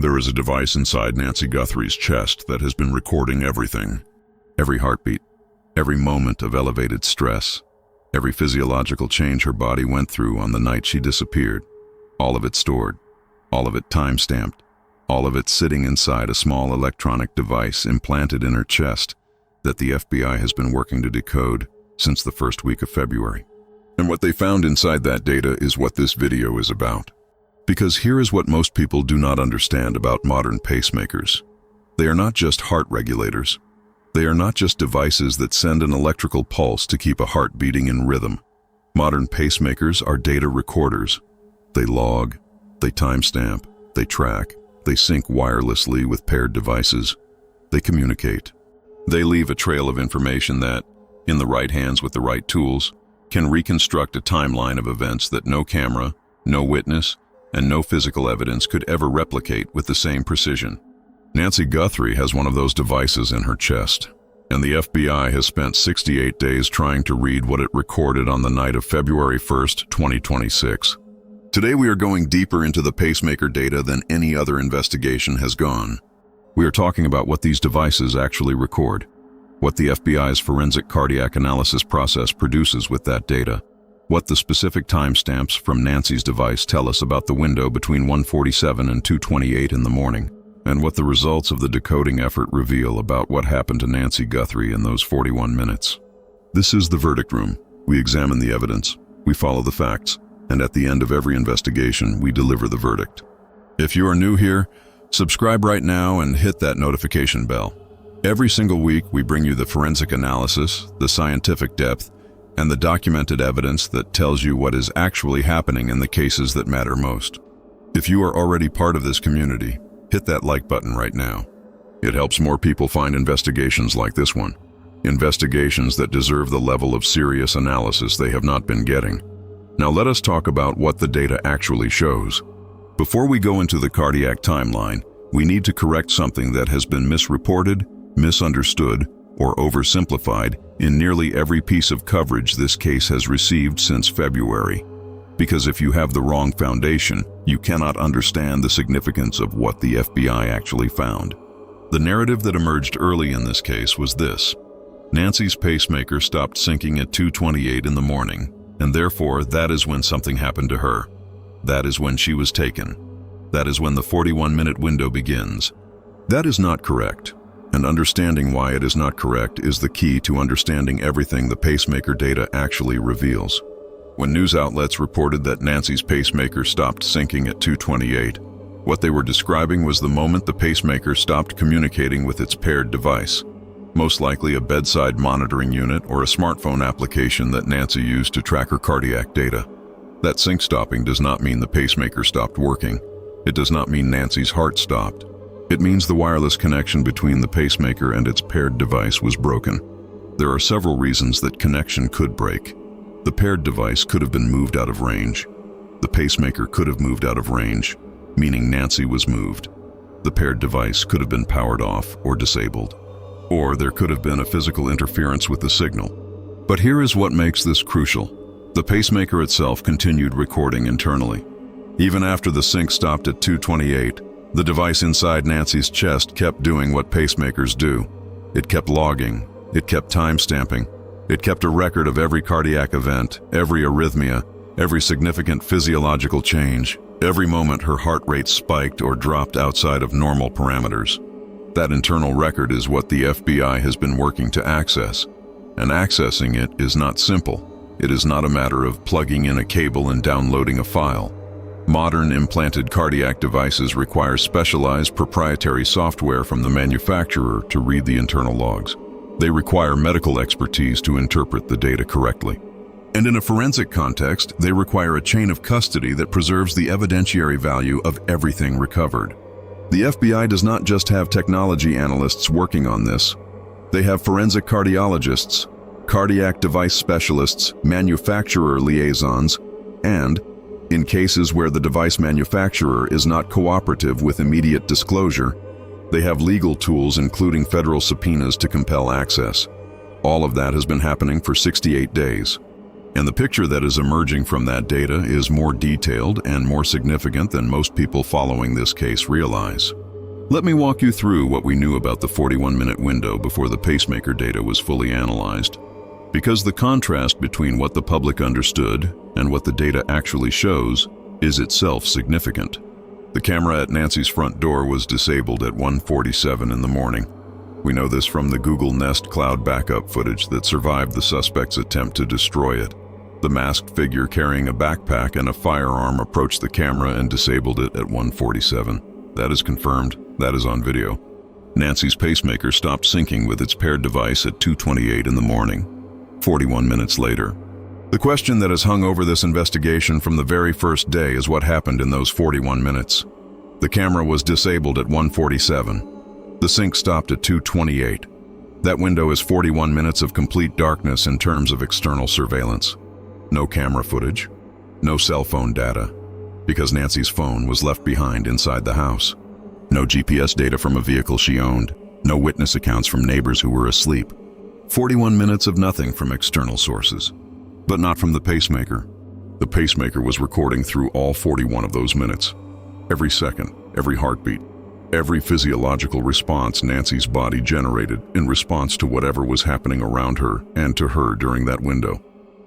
There is a device inside Nancy Guthrie's chest that has been recording everything. Every heartbeat, every moment of elevated stress, every physiological change her body went through on the night she disappeared. All of it stored, all of it time-stamped, all of it sitting inside a small electronic device implanted in her chest that the FBI has been working to decode since the first week of February. And what they found inside that data is what this video is about. Because here is what most people do not understand about modern pacemakers. They are not just heart regulators. They are not just devices that send an electrical pulse to keep a heart beating in rhythm. Modern pacemakers are data recorders. They log, they timestamp, they track, they sync wirelessly with paired devices. They communicate. They leave a trail of information that, in the right hands with the right tools, can reconstruct a timeline of events that no camera, no witness, and no physical evidence could ever replicate with the same precision. Nancy Guthrie has one of those devices in her chest, and the FBI has spent 68 days trying to read what it recorded on the night of February 1st, 2026. Today we are going deeper into the pacemaker data than any other investigation has gone. We are talking about what these devices actually record, what the FBI's forensic cardiac analysis process produces with that data, what the specific timestamps from Nancy's device tell us about the window between 1:47 and 2:28 in the morning, and what the results of the decoding effort reveal about what happened to Nancy Guthrie in those 41 minutes. This is the verdict room. We examine the evidence, we follow the facts, and at the end of every investigation, we deliver the verdict. If you are new here, subscribe right now and hit that notification bell. Every single week, we bring you the forensic analysis, the scientific depth, and the documented evidence that tells you what is actually happening in the cases that matter most. If you are already part of this community, hit that like button right now. It helps more people find investigations like this one. Investigations that deserve the level of serious analysis they have not been getting. Now let us talk about what the data actually shows. Before we go into the cardiac timeline, we need to correct something that has been misreported, misunderstood, or oversimplified in nearly every piece of coverage this case has received since February. Because if you have the wrong foundation, you cannot understand the significance of what the FBI actually found. The narrative that emerged early in this case was this: Nancy's pacemaker stopped syncing at 2:28 in the morning, and therefore that is when something happened to her. That is when she was taken. That is when the 41-minute window begins. That is not correct. And understanding why it is not correct is the key to understanding everything the pacemaker data actually reveals. When news outlets reported that Nancy's pacemaker stopped syncing at 2:28, what they were describing was the moment the pacemaker stopped communicating with its paired device, most likely a bedside monitoring unit or a smartphone application that Nancy used to track her cardiac data. That sync stopping does not mean the pacemaker stopped working. It does not mean Nancy's heart stopped. It means the wireless connection between the pacemaker and its paired device was broken. There are several reasons that connection could break. The paired device could have been moved out of range. The pacemaker could have moved out of range, meaning Nancy was moved. The paired device could have been powered off or disabled. Or there could have been a physical interference with the signal. But here is what makes this crucial. The pacemaker itself continued recording internally. Even after the sync stopped at 2:28, the device inside Nancy's chest kept doing what pacemakers do. It kept logging, it kept time-stamping, it kept a record of every cardiac event, every arrhythmia, every significant physiological change, every moment her heart rate spiked or dropped outside of normal parameters. That internal record is what the FBI has been working to access, and accessing it is not simple. It is not a matter of plugging in a cable and downloading a file. Modern implanted cardiac devices require specialized proprietary software from the manufacturer to read the internal logs. They require medical expertise to interpret the data correctly. And in a forensic context, they require a chain of custody that preserves the evidentiary value of everything recovered. The FBI does not just have technology analysts working on this. They have forensic cardiologists, cardiac device specialists, manufacturer liaisons, and, in cases where the device manufacturer is not cooperative with immediate disclosure, they have legal tools including federal subpoenas to compel access. All of that has been happening for 68 days. And the picture that is emerging from that data is more detailed and more significant than most people following this case realize. Let me walk you through what we knew about the 41-minute window before the pacemaker data was fully analyzed. Because the contrast between what the public understood and what the data actually shows is itself significant. The camera at Nancy's front door was disabled at 1:47 in the morning. We know this from the Google Nest Cloud backup footage that survived the suspect's attempt to destroy it. The masked figure carrying a backpack and a firearm approached the camera and disabled it at 1:47. That is confirmed. That is on video. Nancy's pacemaker stopped syncing with its paired device at 2:28 in the morning, 41 minutes later. The question that has hung over this investigation from the very first day is what happened in those 41 minutes. The camera was disabled at 1:47. The sync stopped at 2:28. That window is 41 minutes of complete darkness in terms of external surveillance. No camera footage, no cell phone data, because Nancy's phone was left behind inside the house. No GPS data from a vehicle she owned, no witness accounts from neighbors who were asleep. 41 minutes of nothing from external sources. But not from the pacemaker. The pacemaker was recording through all 41 of those minutes. Every second, every heartbeat, every physiological response Nancy's body generated in response to whatever was happening around her and to her during that window.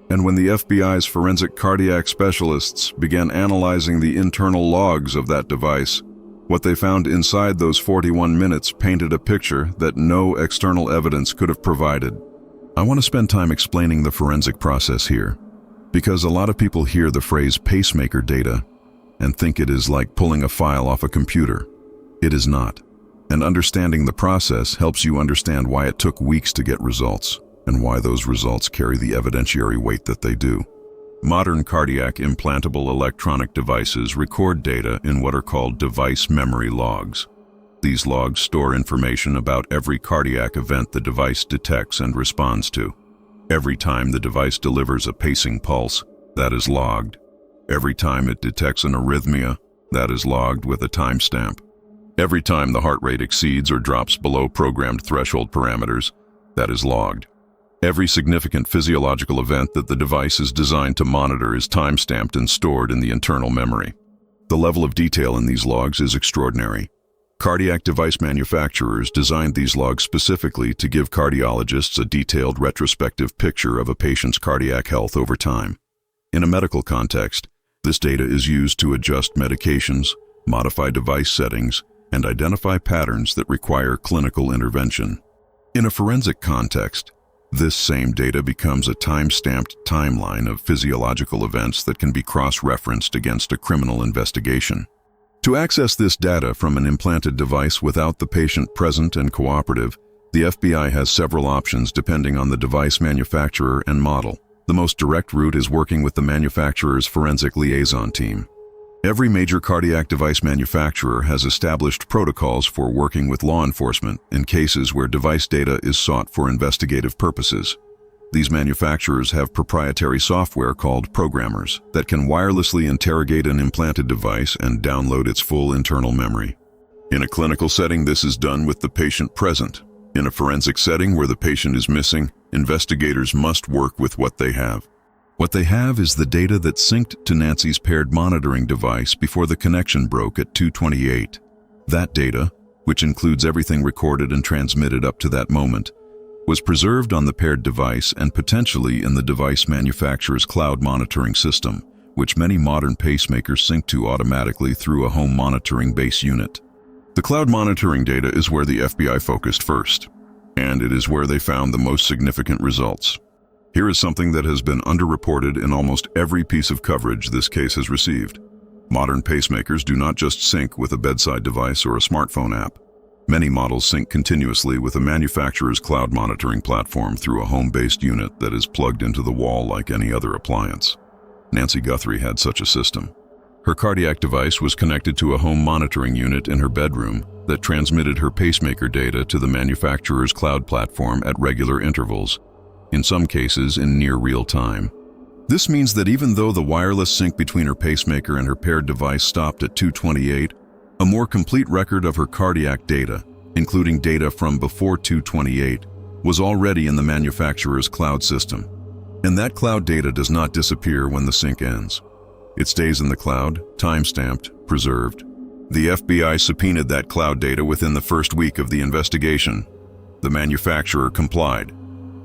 And when the FBI's forensic cardiac specialists began analyzing the internal logs of that device, what they found inside those 41 minutes painted a picture that no external evidence could have provided. I want to spend time explaining the forensic process here, because a lot of people hear the phrase pacemaker data and think it is like pulling a file off a computer. It is not. And understanding the process helps you understand why it took weeks to get results, and why those results carry the evidentiary weight that they do. Modern cardiac implantable electronic devices record data in what are called device memory logs. These logs store information about every cardiac event the device detects and responds to. Every time the device delivers a pacing pulse, that is logged. Every time it detects an arrhythmia, that is logged with a timestamp. Every time the heart rate exceeds or drops below programmed threshold parameters, that is logged. Every significant physiological event that the device is designed to monitor is time-stamped and stored in the internal memory. The level of detail in these logs is extraordinary. Cardiac device manufacturers designed these logs specifically to give cardiologists a detailed retrospective picture of a patient's cardiac health over time. In a medical context, this data is used to adjust medications, modify device settings, and identify patterns that require clinical intervention. In a forensic context, this same data becomes a time-stamped timeline of physiological events that can be cross-referenced against a criminal investigation. To access this data from an implanted device without the patient present and cooperative, the FBI has several options depending on the device manufacturer and model. The most direct route is working with the manufacturer's forensic liaison team. Every major cardiac device manufacturer has established protocols for working with law enforcement in cases where device data is sought for investigative purposes. These manufacturers have proprietary software called programmers that can wirelessly interrogate an implanted device and download its full internal memory. In a clinical setting, this is done with the patient present. In a forensic setting where the patient is missing, investigators must work with what they have. What they have is the data that synced to Nancy's paired monitoring device before the connection broke at 2:28. That data, which includes everything recorded and transmitted up to that moment, was preserved on the paired device and potentially in the device manufacturer's cloud monitoring system, which many modern pacemakers sync to automatically through a home monitoring base unit. The cloud monitoring data is where the FBI focused first, and it is where they found the most significant results. Here is something that has been underreported in almost every piece of coverage this case has received. Modern pacemakers do not just sync with a bedside device or a smartphone app. Many models sync continuously with a manufacturer's cloud monitoring platform through a home-based unit that is plugged into the wall like any other appliance. Nancy Guthrie had such a system. Her cardiac device was connected to a home monitoring unit in her bedroom that transmitted her pacemaker data to the manufacturer's cloud platform at regular intervals, in some cases in near real time. This means that even though the wireless sync between her pacemaker and her paired device stopped at 2:28, a more complete record of her cardiac data, including data from before 2:28, was already in the manufacturer's cloud system. And that cloud data does not disappear when the sync ends. It stays in the cloud, time-stamped, preserved. The FBI subpoenaed that cloud data within the first week of the investigation. The manufacturer complied,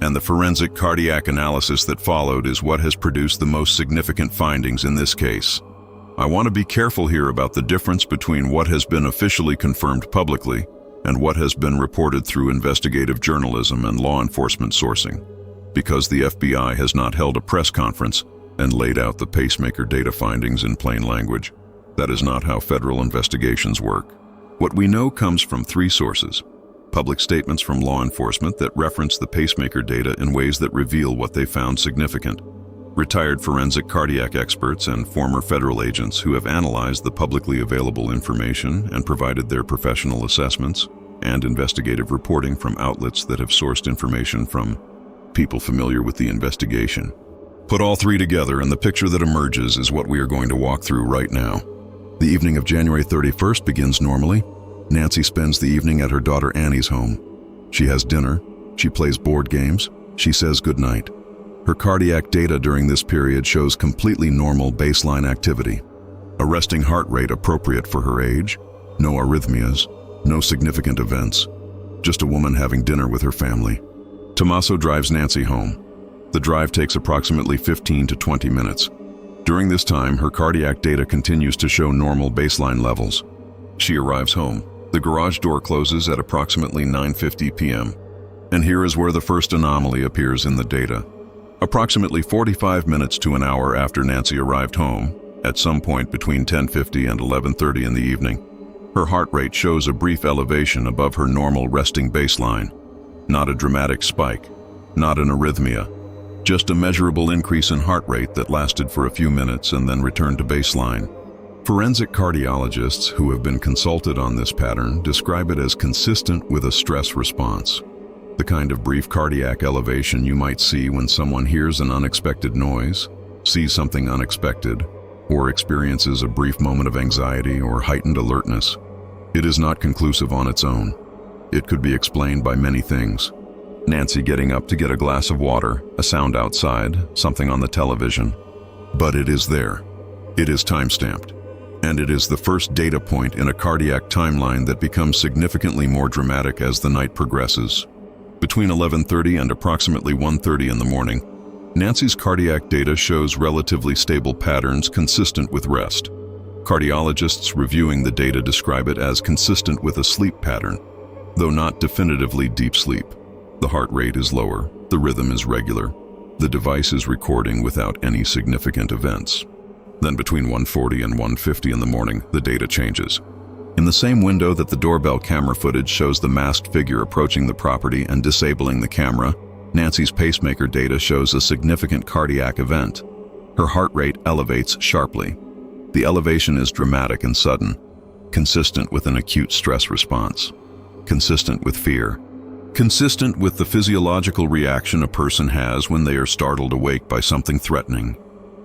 and the forensic cardiac analysis that followed is what has produced the most significant findings in this case. I want to be careful here about the difference between what has been officially confirmed publicly and what has been reported through investigative journalism and law enforcement sourcing. Because the FBI has not held a press conference and laid out the pacemaker data findings in plain language, that is not how federal investigations work. What we know comes from three sources: public statements from law enforcement that reference the pacemaker data in ways that reveal what they found significant, retired forensic cardiac experts and former federal agents who have analyzed the publicly available information and provided their professional assessments, and investigative reporting from outlets that have sourced information from people familiar with the investigation. Put all three together and the picture that emerges is what we are going to walk through right now. The evening of January 31st begins normally. Nancy spends the evening at her daughter Annie's home. She has dinner, she plays board games, she says goodnight. Her cardiac data during this period shows completely normal baseline activity. A resting heart rate appropriate for her age, no arrhythmias, no significant events, just a woman having dinner with her family. Tommaso drives Nancy home. The drive takes approximately 15 to 20 minutes. During this time, her cardiac data continues to show normal baseline levels. She arrives home. The garage door closes at approximately 9:50 p.m. And here is where the first anomaly appears in the data. Approximately 45 minutes to an hour after Nancy arrived home, at some point between 10:50 and 11:30 in the evening, her heart rate shows a brief elevation above her normal resting baseline. Not a dramatic spike, not an arrhythmia, just a measurable increase in heart rate that lasted for a few minutes and then returned to baseline. Forensic cardiologists who have been consulted on this pattern describe it as consistent with a stress response. The kind of brief cardiac elevation you might see when someone hears an unexpected noise, sees something unexpected, or experiences a brief moment of anxiety or heightened alertness. It is not conclusive on its own. It could be explained by many things. Nancy getting up to get a glass of water, a sound outside, something on the television. But it is there. It is time-stamped. And it is the first data point in a cardiac timeline that becomes significantly more dramatic as the night progresses. Between 11:30 and approximately 1:30 in the morning, Nancy's cardiac data shows relatively stable patterns consistent with rest. Cardiologists reviewing the data describe it as consistent with a sleep pattern, though not definitively deep sleep. The heart rate is lower, the rhythm is regular. The device is recording without any significant events. Then between 1:40 and 1:50 in the morning, the data changes. In the same window that the doorbell camera footage shows the masked figure approaching the property and disabling the camera, Nancy's pacemaker data shows a significant cardiac event. Her heart rate elevates sharply. The elevation is dramatic and sudden, consistent with an acute stress response, consistent with fear, consistent with the physiological reaction a person has when they are startled awake by something threatening.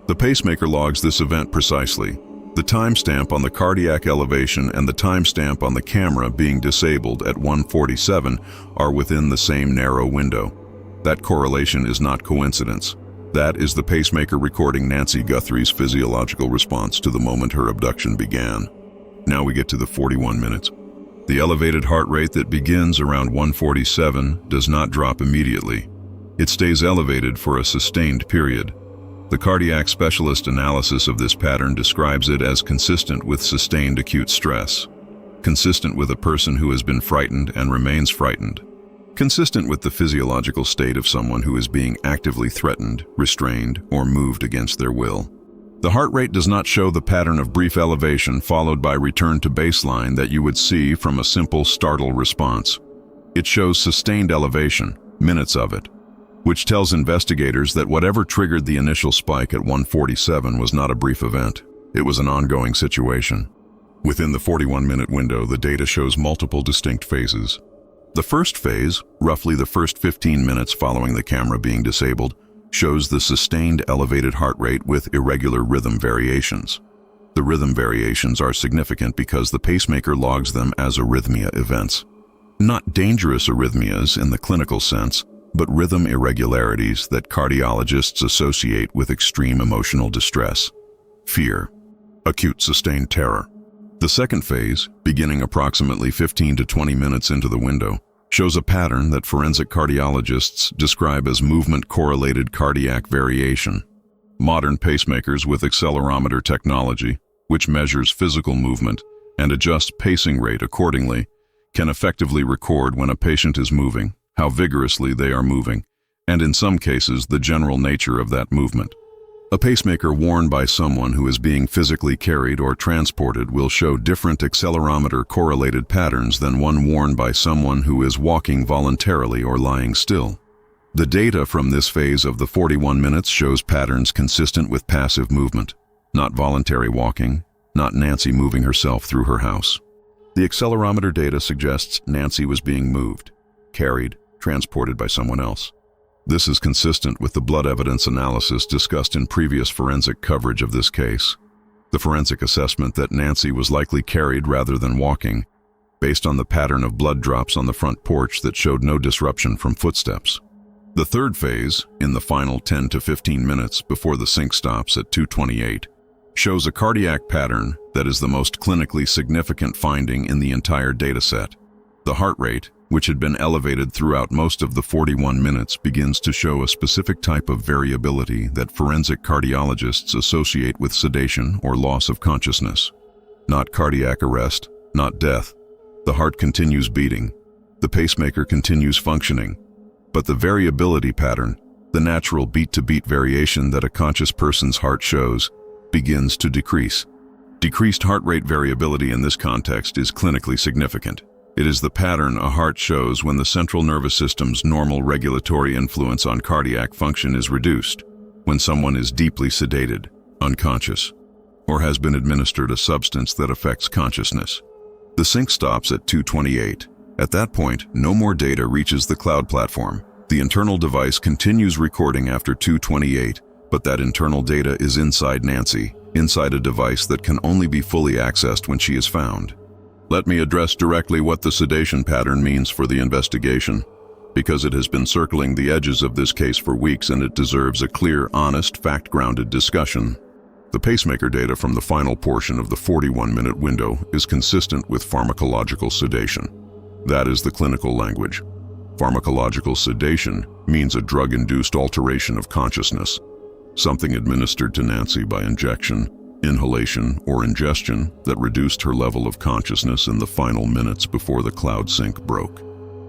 The pacemaker logs this event precisely. The timestamp on the cardiac elevation and the timestamp on the camera being disabled at 1:47 are within the same narrow window. That correlation is not coincidence. That is the pacemaker recording Nancy Guthrie's physiological response to the moment her abduction began. Now we get to the 41 minutes. The elevated heart rate that begins around 1:47 does not drop immediately. It stays elevated for a sustained period. The cardiac specialist analysis of this pattern describes it as consistent with sustained acute stress, consistent with a person who has been frightened and remains frightened, consistent with the physiological state of someone who is being actively threatened, restrained, or moved against their will. The heart rate does not show the pattern of brief elevation followed by return to baseline that you would see from a simple startle response. It shows sustained elevation, minutes of it, which tells investigators that whatever triggered the initial spike at 1:47 was not a brief event. It was an ongoing situation. Within the 41-minute window, the data shows multiple distinct phases. The first phase, roughly the first 15 minutes following the camera being disabled, shows the sustained elevated heart rate with irregular rhythm variations. The rhythm variations are significant because the pacemaker logs them as arrhythmia events. Not dangerous arrhythmias in the clinical sense, but rhythm irregularities that cardiologists associate with extreme emotional distress. Fear. Acute sustained terror. The second phase, beginning approximately 15 to 20 minutes into the window, shows a pattern that forensic cardiologists describe as movement-correlated cardiac variation. Modern pacemakers with accelerometer technology, which measures physical movement and adjusts pacing rate accordingly, can effectively record when a patient is moving, how vigorously they are moving, and in some cases the general nature of that movement. A pacemaker worn by someone who is being physically carried or transported will show different accelerometer-correlated patterns than one worn by someone who is walking voluntarily or lying still. The data from this phase of the 41 minutes shows patterns consistent with passive movement, not voluntary walking, not Nancy moving herself through her house. The accelerometer data suggests Nancy was being moved, carried, transported by someone else. This is consistent with the blood evidence analysis discussed in previous forensic coverage of this case. The forensic assessment that Nancy was likely carried rather than walking, based on the pattern of blood drops on the front porch that showed no disruption from footsteps. The third phase, in the final 10 to 15 minutes before the sync stops at 2:28, shows a cardiac pattern that is the most clinically significant finding in the entire dataset. The heart rate, which had been elevated throughout most of the 41 minutes, begins to show a specific type of variability that forensic cardiologists associate with sedation or loss of consciousness. Not cardiac arrest, not death. The heart continues beating. The pacemaker continues functioning. But the variability pattern, the natural beat-to-beat variation that a conscious person's heart shows, begins to decrease. Decreased heart rate variability in this context is clinically significant. It is the pattern a heart shows when the central nervous system's normal regulatory influence on cardiac function is reduced, when someone is deeply sedated, unconscious, or has been administered a substance that affects consciousness. The sync stops at 2:28. At that point, no more data reaches the cloud platform. The internal device continues recording after 2:28, but that internal data is inside Nancy, inside a device that can only be fully accessed when she is found. Let me address directly what the sedation pattern means for the investigation, because it has been circling the edges of this case for weeks and it deserves a clear, honest, fact-grounded discussion. The pacemaker data from the final portion of the 41-minute window is consistent with pharmacological sedation. That is the clinical language. Pharmacological sedation means a drug-induced alteration of consciousness, something administered to Nancy by injection, inhalation, or ingestion that reduced her level of consciousness in the final minutes before the cloud sync broke.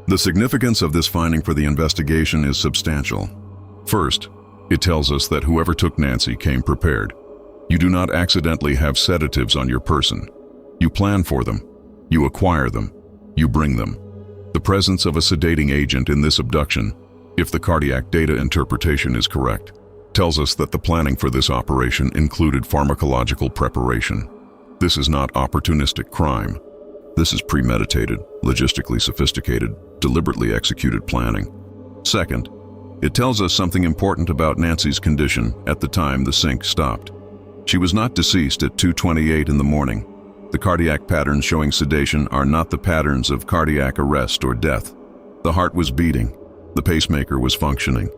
The significance of this finding for the investigation is substantial. First, it tells us that whoever took Nancy came prepared. You do not accidentally have sedatives on your person. You plan for them. You acquire them. You bring them. The presence of a sedating agent in this abduction, if the cardiac data interpretation is correct, tells us that the planning for this operation included pharmacological preparation. This is not opportunistic crime. This is premeditated, logistically sophisticated, deliberately executed planning. Second, it tells us something important about Nancy's condition at the time the sync stopped. She was not deceased at 2:28 in the morning. The cardiac patterns showing sedation are not the patterns of cardiac arrest or death. The heart was beating. The pacemaker was functioning.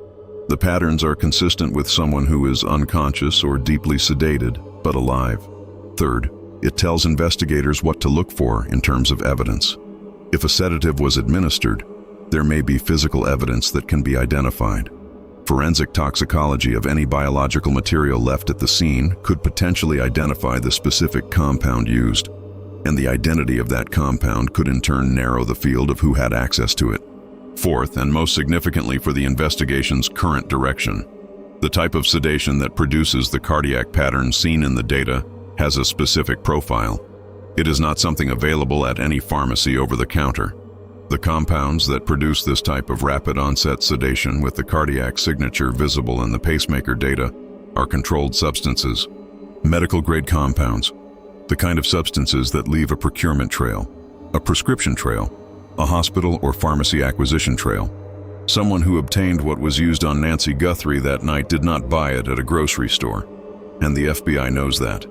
The patterns are consistent with someone who is unconscious or deeply sedated, but alive. Third, it tells investigators what to look for in terms of evidence. If a sedative was administered, there may be physical evidence that can be identified. Forensic toxicology of any biological material left at the scene could potentially identify the specific compound used, and the identity of that compound could in turn narrow the field of who had access to it. Fourth, and most significantly for the investigation's current direction, the type of sedation that produces the cardiac pattern seen in the data has a specific profile. It is not something available at any pharmacy over the counter. The compounds that produce this type of rapid onset sedation with the cardiac signature visible in the pacemaker data are controlled substances, medical-grade compounds, the kind of substances that leave a procurement trail, a prescription trail, a hospital or pharmacy acquisition trail. Someone who obtained what was used on Nancy Guthrie that night did not buy it at a grocery store, and the FBI knows that.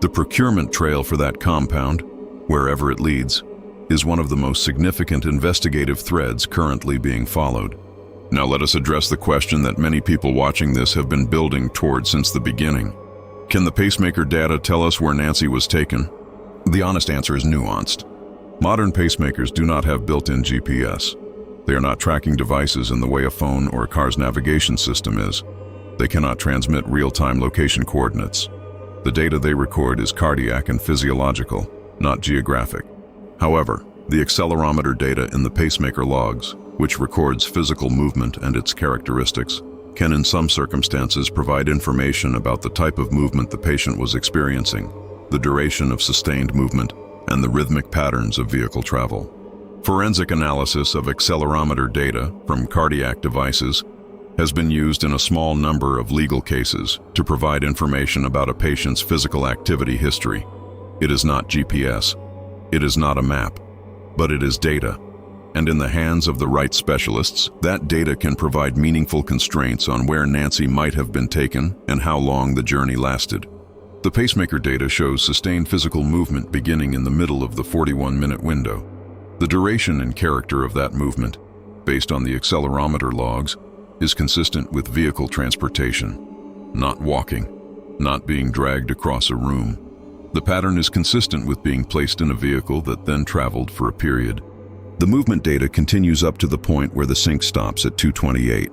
The procurement trail for that compound, wherever it leads, is one of the most significant investigative threads currently being followed. Now let us address the question that many people watching this have been building toward since the beginning. Can the pacemaker data tell us where Nancy was taken? The honest answer is nuanced. Modern pacemakers do not have built-in GPS. They are not tracking devices in the way a phone or a car's navigation system is. They cannot transmit real-time location coordinates. The data they record is cardiac and physiological, not geographic. However, the accelerometer data in the pacemaker logs, which records physical movement and its characteristics, can in some circumstances provide information about the type of movement the patient was experiencing, the duration of sustained movement, and the rhythmic patterns of vehicle travel. Forensic analysis of accelerometer data from cardiac devices has been used in a small number of legal cases to provide information about a patient's physical activity history. It is not GPS. It is not a map, but it is data. And in the hands of the right specialists, that data can provide meaningful constraints on where Nancy might have been taken and how long the journey lasted. The pacemaker data shows sustained physical movement beginning in the middle of the 41-minute window. The duration and character of that movement, based on the accelerometer logs, is consistent with vehicle transportation, not walking, not being dragged across a room. The pattern is consistent with being placed in a vehicle that then traveled for a period. The movement data continues up to the point where the sync stops at 2:28.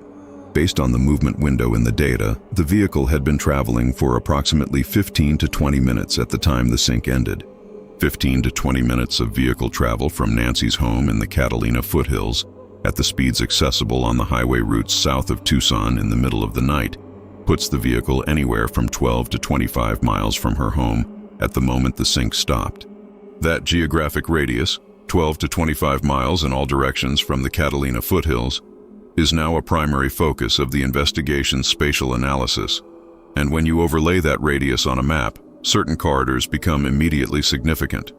Based on the movement window in the data, the vehicle had been traveling for approximately 15 to 20 minutes at the time the sync ended. 15 to 20 minutes of vehicle travel from Nancy's home in the Catalina foothills, at the speeds accessible on the highway routes south of Tucson in the middle of the night, puts the vehicle anywhere from 12 to 25 miles from her home at the moment the sync stopped. That geographic radius, 12 to 25 miles in all directions from the Catalina foothills, is now a primary focus of the investigation's spatial analysis. And when you overlay that radius on a map, certain corridors become immediately significant.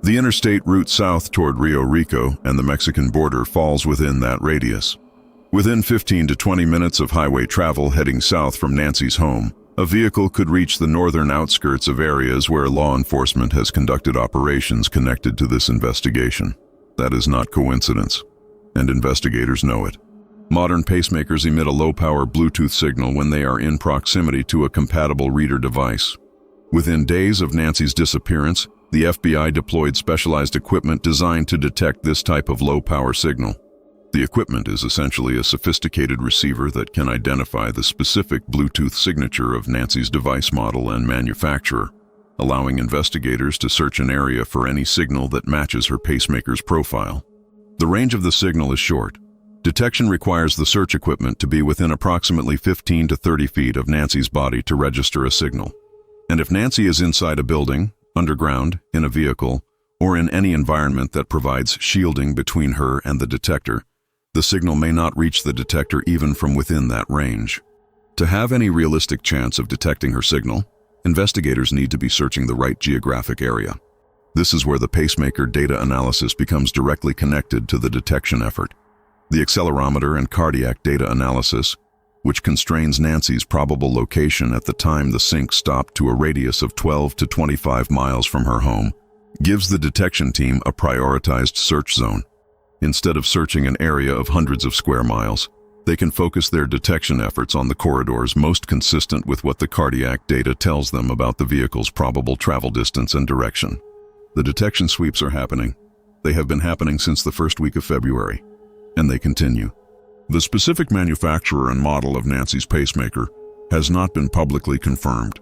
The interstate route south toward Rio Rico and the Mexican border falls within that radius. Within 15 to 20 minutes of highway travel heading south from Nancy's home, a vehicle could reach the northern outskirts of areas where law enforcement has conducted operations connected to this investigation. That is not coincidence, and investigators know it. Modern pacemakers emit a low-power Bluetooth signal when they are in proximity to a compatible reader device. Within days of Nancy's disappearance, the FBI deployed specialized equipment designed to detect this type of low-power signal. The equipment is essentially a sophisticated receiver that can identify the specific Bluetooth signature of Nancy's device model and manufacturer, allowing investigators to search an area for any signal that matches her pacemaker's profile. The range of the signal is short. Detection requires the search equipment to be within approximately 15 to 30 feet of Nancy's body to register a signal. And if Nancy is inside a building, underground, in a vehicle, or in any environment that provides shielding between her and the detector, the signal may not reach the detector even from within that range. To have any realistic chance of detecting her signal, investigators need to be searching the right geographic area. This is where the pacemaker data analysis becomes directly connected to the detection effort. The accelerometer and cardiac data analysis, which constrains Nancy's probable location at the time the sync stopped to a radius of 12 to 25 miles from her home, gives the detection team a prioritized search zone. Instead of searching an area of hundreds of square miles, they can focus their detection efforts on the corridors most consistent with what the cardiac data tells them about the vehicle's probable travel distance and direction. The detection sweeps are happening. They have been happening since the first week of February, and they continue. The specific manufacturer and model of Nancy's pacemaker has not been publicly confirmed.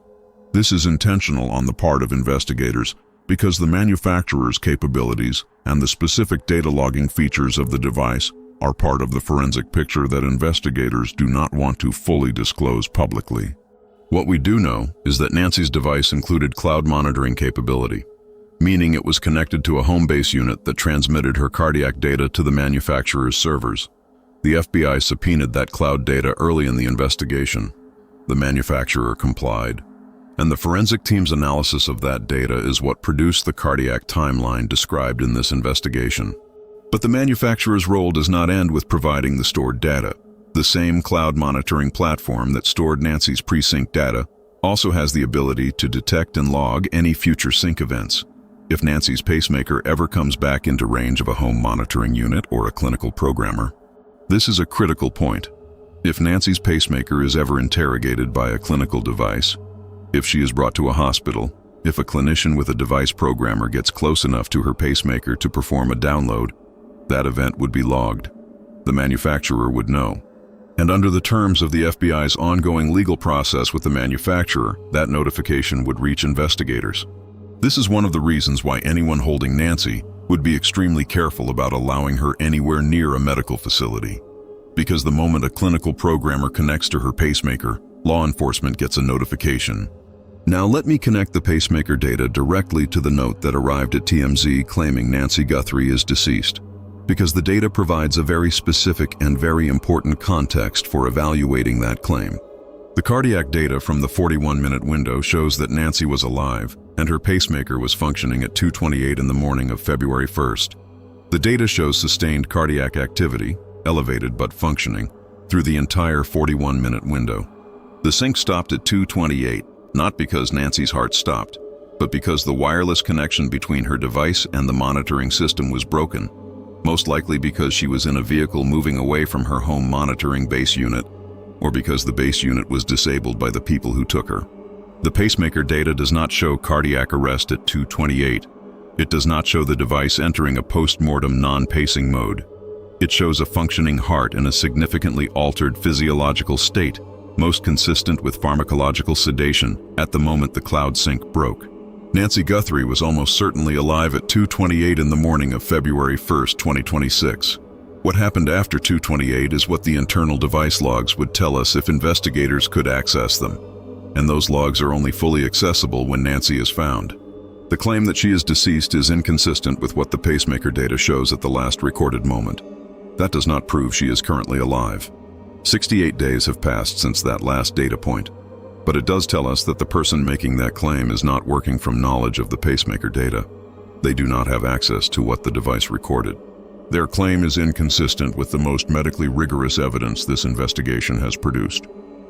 This is intentional on the part of investigators because the manufacturer's capabilities and the specific data logging features of the device are part of the forensic picture that investigators do not want to fully disclose publicly. What we do know is that Nancy's device included cloud monitoring capability, meaning it was connected to a home base unit that transmitted her cardiac data to the manufacturer's servers. The FBI subpoenaed that cloud data early in the investigation. The manufacturer complied, and the forensic team's analysis of that data is what produced the cardiac timeline described in this investigation. But the manufacturer's role does not end with providing the stored data. The same cloud monitoring platform that stored Nancy's pre-sync data also has the ability to detect and log any future sync events. If Nancy's pacemaker ever comes back into range of a home monitoring unit or a clinical programmer, This is a critical point. If Nancy's pacemaker is ever interrogated by a clinical device, if she is brought to a hospital, if a clinician with a device programmer gets close enough to her pacemaker to perform a download, that event would be logged. The manufacturer would know. And under the terms of the FBI's ongoing legal process with the manufacturer, that notification would reach investigators. This is one of the reasons why anyone holding Nancy would be extremely careful about allowing her anywhere near a medical facility. Because the moment a clinical programmer connects to her pacemaker, law enforcement gets a notification. Now let me connect the pacemaker data directly to the note that arrived at TMZ claiming Nancy Guthrie is deceased, because the data provides a very specific and very important context for evaluating that claim. The cardiac data from the 41-minute window shows that Nancy was alive and her pacemaker was functioning at 2:28 in the morning of February 1st. The data shows sustained cardiac activity, elevated but functioning, through the entire 41-minute window. The sync stopped at 2:28, not because Nancy's heart stopped, but because the wireless connection between her device and the monitoring system was broken, most likely because she was in a vehicle moving away from her home monitoring base unit, or because the base unit was disabled by the people who took her. The pacemaker data does not show cardiac arrest at 2:28. It does not show the device entering a post-mortem non-pacing mode. It shows a functioning heart in a significantly altered physiological state, most consistent with pharmacological sedation at the moment the cloud sync broke. Nancy Guthrie was almost certainly alive at 2:28 in the morning of February 1st, 2026. What happened after 2:28 is what the internal device logs would tell us if investigators could access them. And those logs are only fully accessible when Nancy is found. The claim that she is deceased is inconsistent with what the pacemaker data shows at the last recorded moment. That does not prove she is currently alive. 68 days have passed since that last data point, but it does tell us that the person making that claim is not working from knowledge of the pacemaker data. They do not have access to what the device recorded. Their claim is inconsistent with the most medically rigorous evidence this investigation has produced.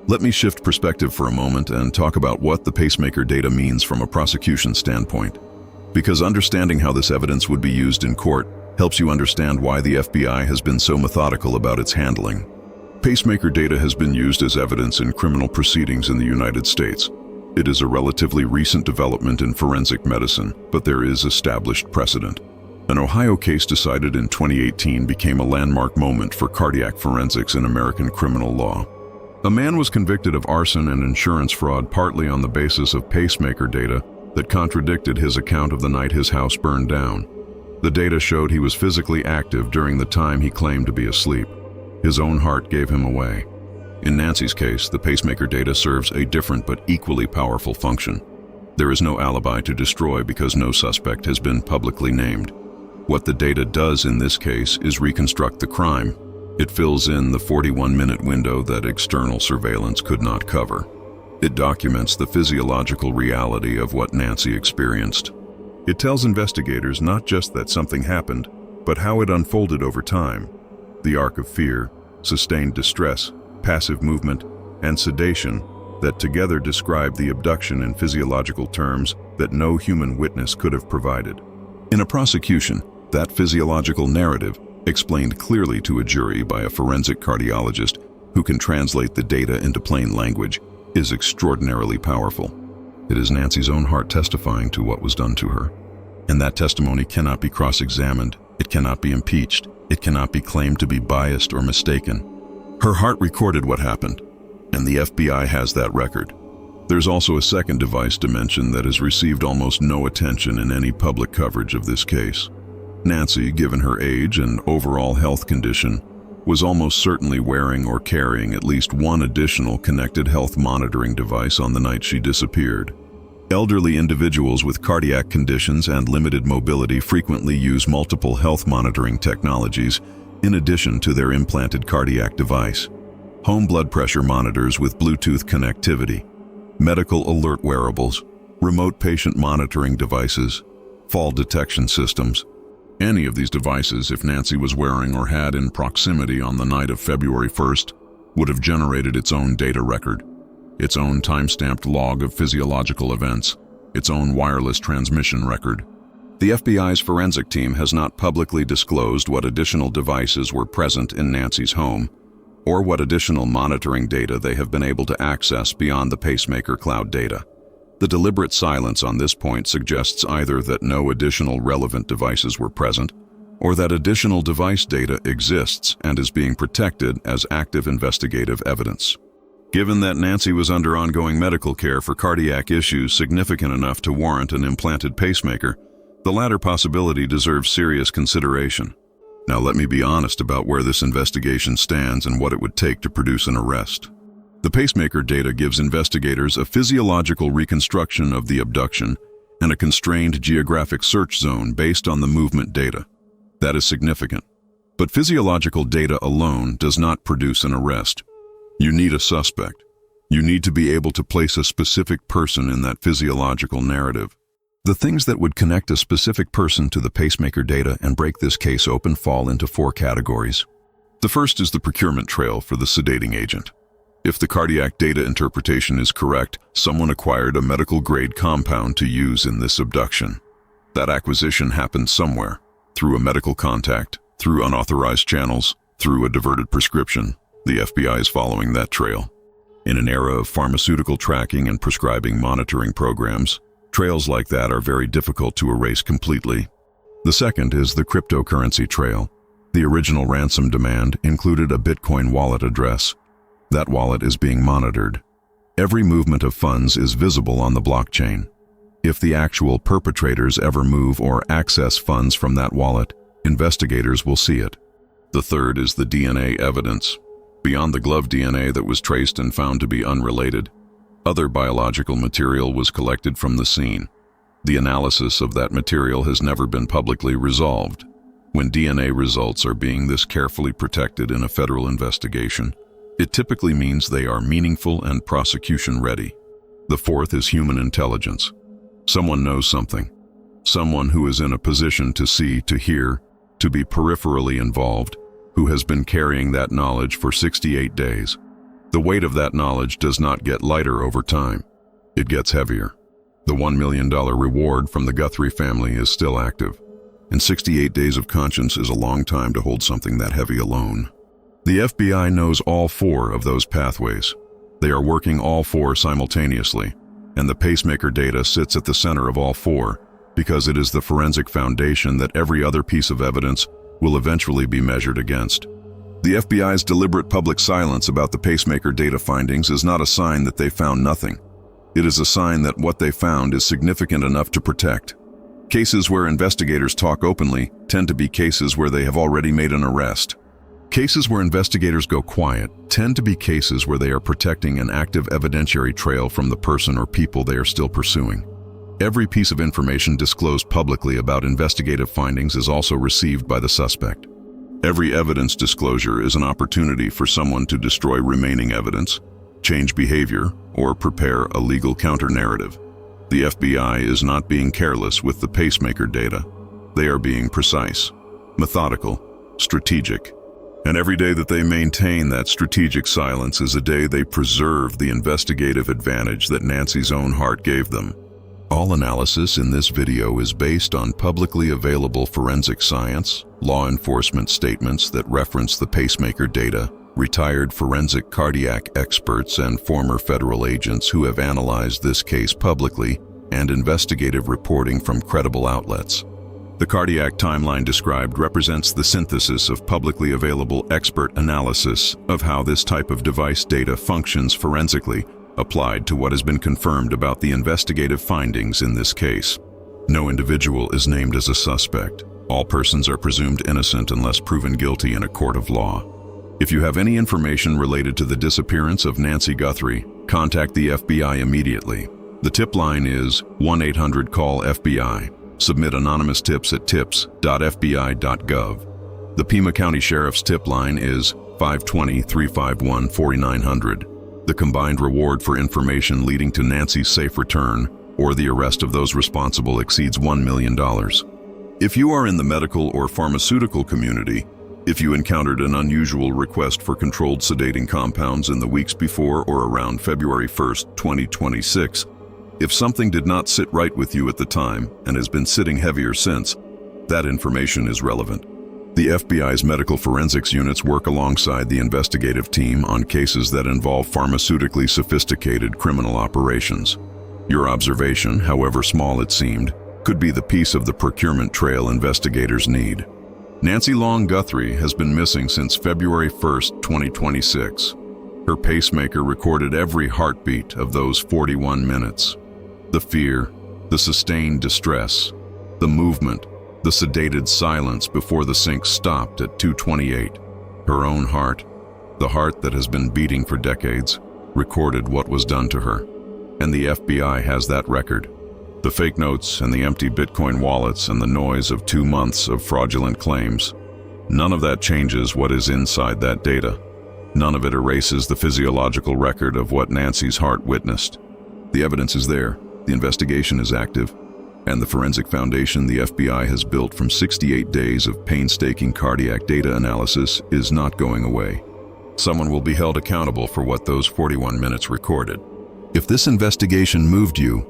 Let me shift perspective for a moment and talk about what the pacemaker data means from a prosecution standpoint, because understanding how this evidence would be used in court helps you understand why the FBI has been so methodical about its handling. Pacemaker data has been used as evidence in criminal proceedings in the United States. It is a relatively recent development in forensic medicine, but there is established precedent. An Ohio case decided in 2018 became a landmark moment for cardiac forensics in American criminal law. A man was convicted of arson and insurance fraud partly on the basis of pacemaker data that contradicted his account of the night his house burned down. The data showed he was physically active during the time he claimed to be asleep. His own heart gave him away. In Nancy's case, the pacemaker data serves a different but equally powerful function. There is no alibi to destroy because no suspect has been publicly named. What the data does in this case is reconstruct the crime. It fills in the 41-minute window that external surveillance could not cover. It documents the physiological reality of what Nancy experienced. It tells investigators not just that something happened, but how it unfolded over time. The arc of fear, sustained distress, passive movement, and sedation that together describe the abduction in physiological terms that no human witness could have provided. In a prosecution, that physiological narrative, explained clearly to a jury by a forensic cardiologist who can translate the data into plain language, is extraordinarily powerful. It is Nancy's own heart testifying to what was done to her. And that testimony cannot be cross-examined, it cannot be impeached, it cannot be claimed to be biased or mistaken. Her heart recorded what happened, and the FBI has that record. There's also a second device dimension that has received almost no attention in any public coverage of this case. Nancy, given her age and overall health condition, was almost certainly wearing or carrying at least one additional connected health monitoring device on the night she disappeared. Elderly individuals with cardiac conditions and limited mobility frequently use multiple health monitoring technologies in addition to their implanted cardiac device. Home blood pressure monitors with Bluetooth connectivity, medical alert wearables, remote patient monitoring devices, fall detection systems. Any of these devices, if Nancy was wearing or had in proximity on the night of February 1st, would have generated its own data record, its own time-stamped log of physiological events, its own wireless transmission record. The FBI's forensic team has not publicly disclosed what additional devices were present in Nancy's home, or what additional monitoring data they have been able to access beyond the Pacemaker cloud data. The deliberate silence on this point suggests either that no additional relevant devices were present, or that additional device data exists and is being protected as active investigative evidence. Given that Nancy was under ongoing medical care for cardiac issues significant enough to warrant an implanted pacemaker, the latter possibility deserves serious consideration. Now let me be honest about where this investigation stands and what it would take to produce an arrest. The pacemaker data gives investigators a physiological reconstruction of the abduction and a constrained geographic search zone based on the movement data. That is significant. But physiological data alone does not produce an arrest. You need a suspect. You need to be able to place a specific person in that physiological narrative. The things that would connect a specific person to the pacemaker data and break this case open fall into 4 categories. The first is the procurement trail for the sedating agent. If the cardiac data interpretation is correct, someone acquired a medical-grade compound to use in this abduction. That acquisition happened somewhere, through a medical contact, through unauthorized channels, through a diverted prescription. The FBI is following that trail. In an era of pharmaceutical tracking and prescribing monitoring programs, trails like that are very difficult to erase completely. The second is the cryptocurrency trail. The original ransom demand included a Bitcoin wallet address. That wallet is being monitored. Every movement of funds is visible on the blockchain. If the actual perpetrators ever move or access funds from that wallet, investigators will see it. The third is the DNA evidence. Beyond the glove DNA that was traced and found to be unrelated, other biological material was collected from the scene. The analysis of that material has never been publicly resolved. When DNA results are being this carefully protected in a federal investigation, it typically means they are meaningful and prosecution-ready. The fourth is human intelligence. Someone knows something. Someone who is in a position to see, to hear, to be peripherally involved, who has been carrying that knowledge for 68 days. The weight of that knowledge does not get lighter over time. It gets heavier. The $1 million reward from the Guthrie family is still active. And 68 days of conscience is a long time to hold something that heavy alone. The FBI knows all 4 of those pathways. They are working all 4 simultaneously, and the pacemaker data sits at the center of all 4 because it is the forensic foundation that every other piece of evidence will eventually be measured against. The FBI's deliberate public silence about the pacemaker data findings is not a sign that they found nothing. It is a sign that what they found is significant enough to protect. Cases where investigators talk openly tend to be cases where they have already made an arrest. Cases where investigators go quiet tend to be cases where they are protecting an active evidentiary trail from the person or people they are still pursuing. Every piece of information disclosed publicly about investigative findings is also received by the suspect. Every evidence disclosure is an opportunity for someone to destroy remaining evidence, change behavior, or prepare a legal counter-narrative. The FBI is not being careless with the pacemaker data. They are being precise, methodical, strategic. And every day that they maintain that strategic silence is a day they preserve the investigative advantage that Nancy's own heart gave them. All analysis in this video is based on publicly available forensic science, law enforcement statements that reference the pacemaker data, retired forensic cardiac experts and former federal agents who have analyzed this case publicly, and investigative reporting from credible outlets. The cardiac timeline described represents the synthesis of publicly available expert analysis of how this type of device data functions forensically, applied to what has been confirmed about the investigative findings in this case. No individual is named as a suspect. All persons are presumed innocent unless proven guilty in a court of law. If you have any information related to the disappearance of Nancy Guthrie, contact the FBI immediately. The tip line is 1-800-CALL-FBI. Submit anonymous tips at tips.fbi.gov. The Pima County Sheriff's tip line is 520-351-4900. The combined reward for information leading to Nancy's safe return or the arrest of those responsible exceeds $1 million. If you are in the medical or pharmaceutical community, if you encountered an unusual request for controlled sedating compounds in the weeks before or around February 1, 2026, If something did not sit right with you at the time and has been sitting heavier since, that information is relevant. The FBI's medical forensics units work alongside the investigative team on cases that involve pharmaceutically sophisticated criminal operations. Your observation, however small it seemed, could be the piece of the procurement trail investigators need. Nancy Long Guthrie has been missing since February 1st, 2026. Her pacemaker recorded every heartbeat of those 41 minutes. The fear, the sustained distress, the movement, the sedated silence before the sync stopped at 2:28. Her own heart, the heart that has been beating for decades, recorded what was done to her. And the FBI has that record. The fake notes and the empty Bitcoin wallets and the noise of 2 months of fraudulent claims. None of that changes what is inside that data. None of it erases the physiological record of what Nancy's heart witnessed. The evidence is there, the investigation is active, and the forensic foundation the FBI has built from 68 days of painstaking cardiac data analysis is not going away. Someone will be held accountable for what those 41 minutes recorded. If this investigation moved you,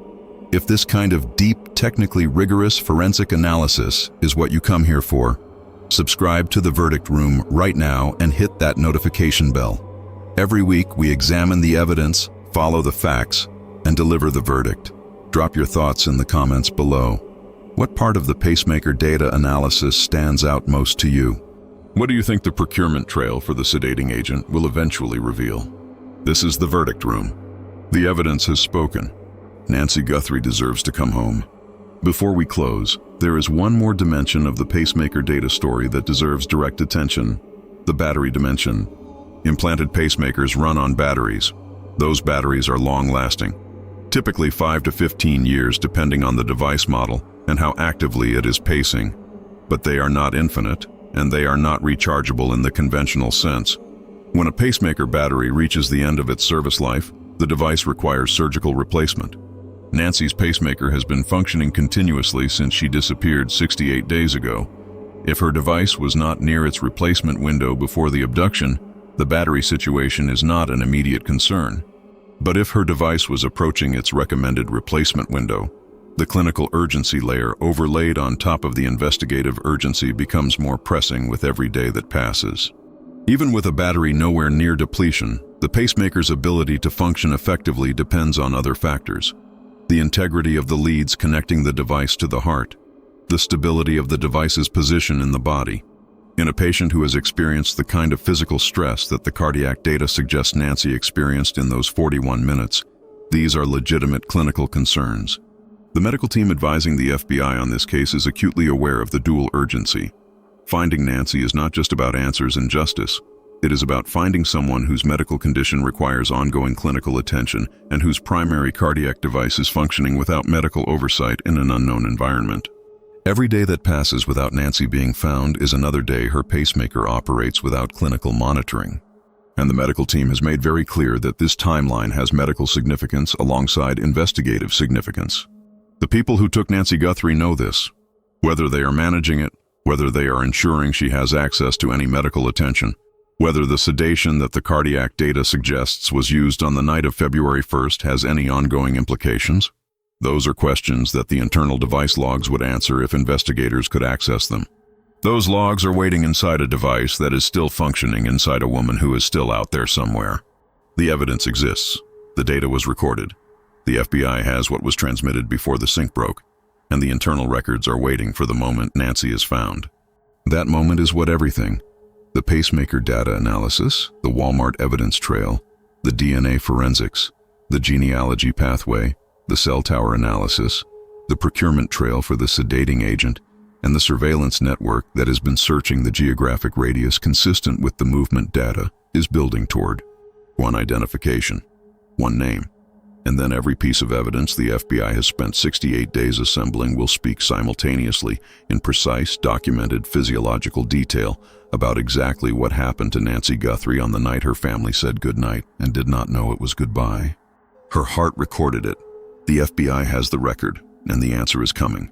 if this kind of deep, technically rigorous forensic analysis is what you come here for, subscribe to The Verdict Room right now and hit that notification bell. Every week we examine the evidence, follow the facts, and deliver the verdict. Drop your thoughts in the comments below. What part of the pacemaker data analysis stands out most to you? What do you think the procurement trail for the sedating agent will eventually reveal? This is The Verdict Room. The evidence has spoken. Nancy Guthrie deserves to come home. Before we close, there is one more dimension of the pacemaker data story that deserves direct attention: the battery dimension. Implanted pacemakers run on batteries. Those batteries are long-lasting, typically 5 to 15 years depending on the device model and how actively it is pacing. But they are not infinite, and they are not rechargeable in the conventional sense. When a pacemaker battery reaches the end of its service life, the device requires surgical replacement. Nancy's pacemaker has been functioning continuously since she disappeared 68 days ago. If her device was not near its replacement window before the abduction, the battery situation is not an immediate concern. But if her device was approaching its recommended replacement window, the clinical urgency layer overlaid on top of the investigative urgency becomes more pressing with every day that passes. Even with a battery nowhere near depletion, the pacemaker's ability to function effectively depends on other factors: the integrity of the leads connecting the device to the heart, the stability of the device's position in the body. In a patient who has experienced the kind of physical stress that the cardiac data suggests Nancy experienced in those 41 minutes, these are legitimate clinical concerns. The medical team advising the FBI on this case is acutely aware of the dual urgency. Finding Nancy is not just about answers and justice. It is about finding someone whose medical condition requires ongoing clinical attention and whose primary cardiac device is functioning without medical oversight in an unknown environment. Every day that passes without Nancy being found is another day her pacemaker operates without clinical monitoring. And the medical team has made very clear that this timeline has medical significance alongside investigative significance. The people who took Nancy Guthrie know this. Whether they are managing it, whether they are ensuring she has access to any medical attention, whether the sedation that the cardiac data suggests was used on the night of February 1st has any ongoing implications, those are questions that the internal device logs would answer if investigators could access them. Those logs are waiting inside a device that is still functioning inside a woman who is still out there somewhere. The evidence exists. The data was recorded. The FBI has what was transmitted before the sync broke, and the internal records are waiting for the moment Nancy is found. That moment is what everything: the pacemaker data analysis, the Walmart evidence trail, the DNA forensics, the genealogy pathway, the cell tower analysis, the procurement trail for the sedating agent, and the surveillance network that has been searching the geographic radius consistent with the movement data is building toward one identification, one name. And then every piece of evidence the FBI has spent 68 days assembling will speak simultaneously in precise, documented physiological detail about exactly what happened to Nancy Guthrie on the night her family said goodnight and did not know it was goodbye. Her heart recorded it. The FBI has the record, and the answer is coming.